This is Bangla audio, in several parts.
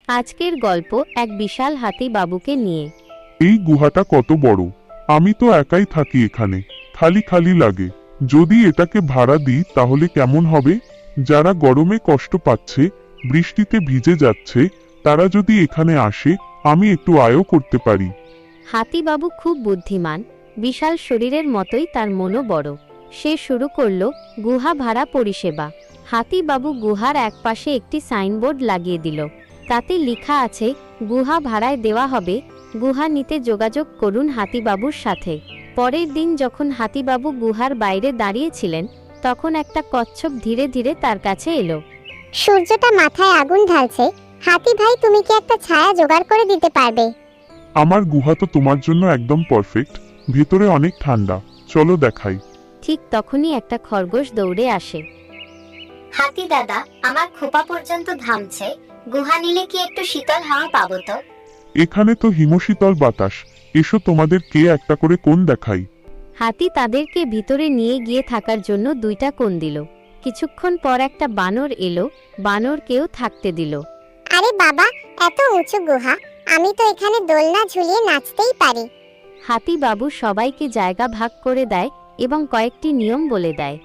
আজকের গল্প এক বিশাল হাতি বাবুকে নিয়ে। এই গুহাটা কত বড়! আমি তো একাই থাকি এখানে, খালি খালি লাগে। যদি এটাকে ভাড়া দিই তাহলে কেমন হবে? যারা গরমে কষ্ট পাচ্ছে, বৃষ্টিতে ভিজে যাচ্ছে, তারা যদি এখানে আসে, আমি একটু আয়ও করতে পারি। হাতি বাবু খুব বুদ্ধিমান, বিশাল শরীরের মতোই তার মনও বড়। সে শুরু করল গুহা ভাড়া পরিষেবা। হাতি বাবু গুহার একপাশে একটি সাইনবোর্ড লাগিয়ে দিল। তাতে লেখা আছে, গুহা ভাড়ায় দেওয়া হবে, গুহা নিতে যোগাযোগ করুন হাতিবাবুর সাথে। পরের দিন যখন হাতিবাবু গুহার বাইরে দাঁড়িয়েছিলেন, তখন একটা কচ্ছপ ধীরে ধীরে তার কাছে এলো। সূর্যটা মাথায় আগুন ঢালছে, হাতি ভাই তুমি কি একটা ছায়া জোগাড় করে দিতে পারবে? আমার গুহা তো তোমার জন্য একদম পারফেক্ট, ভেতরে অনেক ঠান্ডা, চলো দেখাই। ঠিক তখনই একটা খরগোশ দৌড়ে আসে। হাতি দাদা, আমার খোপা পর্যন্ত ঘামছে, গুহা নিলে কি একটু শীতল হাওয়া পাবো তো? এখানে তো হিমশীতল বাতাস, এসো তোমাদের কে একটা করে কোণ দেখাই। হাতি তাদেরকে ভিতরে নিয়ে গিয়ে থাকার জন্য দুইটা কোণ দিল। কিছুক্ষণ পর একটা বানর এলো, বানরকেও থাকতে দিল। আরে বাবা, এত উঁচু গুহা, আমি তো এখানে দোলনা ঝুলিয়ে নাচতেই পারি। হাতি বাবু সবাইকে জায়গা ভাগ করে দেয় এবং কয়েকটি নিয়ম বলে দেয়।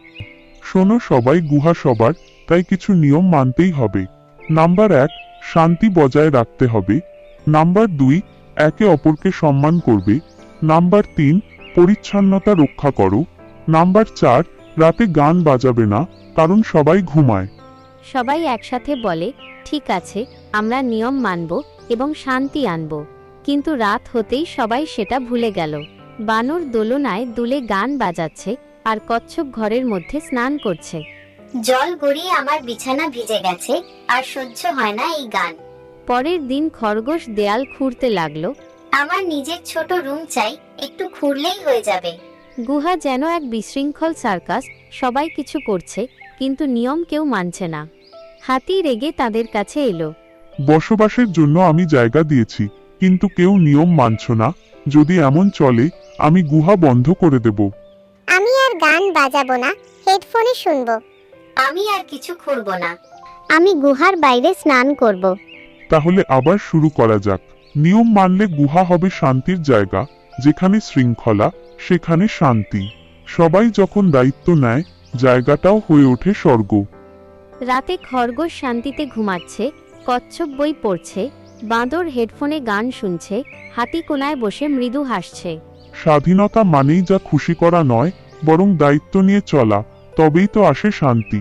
শোনো সবাই, গুহা সবার, তাই কিছু নিয়ম মানতেই হবে। নাম্বার 1, শান্তি বজায় রাখতে হবে। নাম্বার 2, একে অপরকে সম্মান করবে। নাম্বার 3, পরিচ্ছন্নতা রক্ষা করো। নাম্বার 4, রাতে গান বাজাবে না, কারণ সবাই ঘুমায়। সবাই একসাথে বলে, ঠিক আছে, আমরা নিয়ম মানব এবং শান্তি আনব। কিন্তু রাত হতেই সবাই সেটা ভুলে গেল। বানর দোলনায় দুলে গান বাজাচ্ছে আর কচ্ছপ ঘরের মধ্যে স্নান করছে। জল গড়িয়ে আমার বিছানা ভিজে গেছে, আর সহ্য হয় না এই গান। পরের দিন খরগোশ দেয়াল খুঁড়তে লাগলো। আমার নিজের ছোট রুম চাই, একটু খুঁড়লেই হয়ে যাবে। গুহা যেন এক বিশৃঙ্খল সার্কাস, সবাই কিছু করছে কিন্তু নিয়ম কেউ মানছে না। হাতি রেগে তাদের কাছে এলো। বসবাসের জন্য আমি জায়গা দিয়েছি, কিন্তু কেউ নিয়ম মানছ না। যদি এমন চলে, আমি গুহা বন্ধ করে দেব। আমি আর গান বাজাবো না, হেডফোনে শুনবো। আমি আর কিছু খুঁড়ব না, আমি গুহার বাইরে স্নান করব। তাহলে আবার শুরু করা যাক। নিয়ম মানলে গুহা হবে শান্তির জায়গা, যেখানে শৃঙ্খলা, সেখানে শান্তি। সবাই যখন দায়িত্ব নেয়, জায়গাটাও হয়ে ওঠে স্বর্গ। রাতে খরগোশ শান্তিতে ঘুমাচ্ছে, কচ্ছপ বই পড়ছে, বাঁদর হেডফোনে গান শুনছে, হাতি কোনায় বসে মৃদু হাসছে। স্বাধীনতা মানেই যা খুশি করা নয়, বরং দায়িত্ব নিয়ে চলা, তবেই তো আসে শান্তি।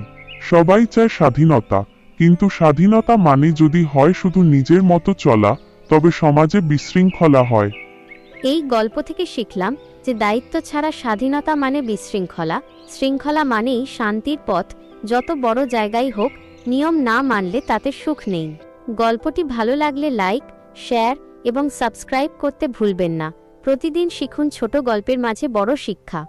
সবাই চায় স্বাধীনতা, কিন্তু স্বাধীনতা মানে যদি হয় শুধু নিজের মতো চলা, তবে সমাজে বিশৃঙ্খলা হয়। এই গল্প থেকে শিখলাম যে দায়িত্ব ছাড়া স্বাধীনতা মানে বিশৃঙ্খলা, শৃঙ্খলা মানেই শান্তির পথ। যত বড় জায়গায় হোক, নিয়ম না মানলে তাতে সুখ নেই। গল্পটি ভালো লাগলে লাইক, শেয়ার এবং সাবস্ক্রাইব করতে ভুলবেন না। প্রতিদিন শিখুন ছোট গল্পের মাঝে বড় শিক্ষা।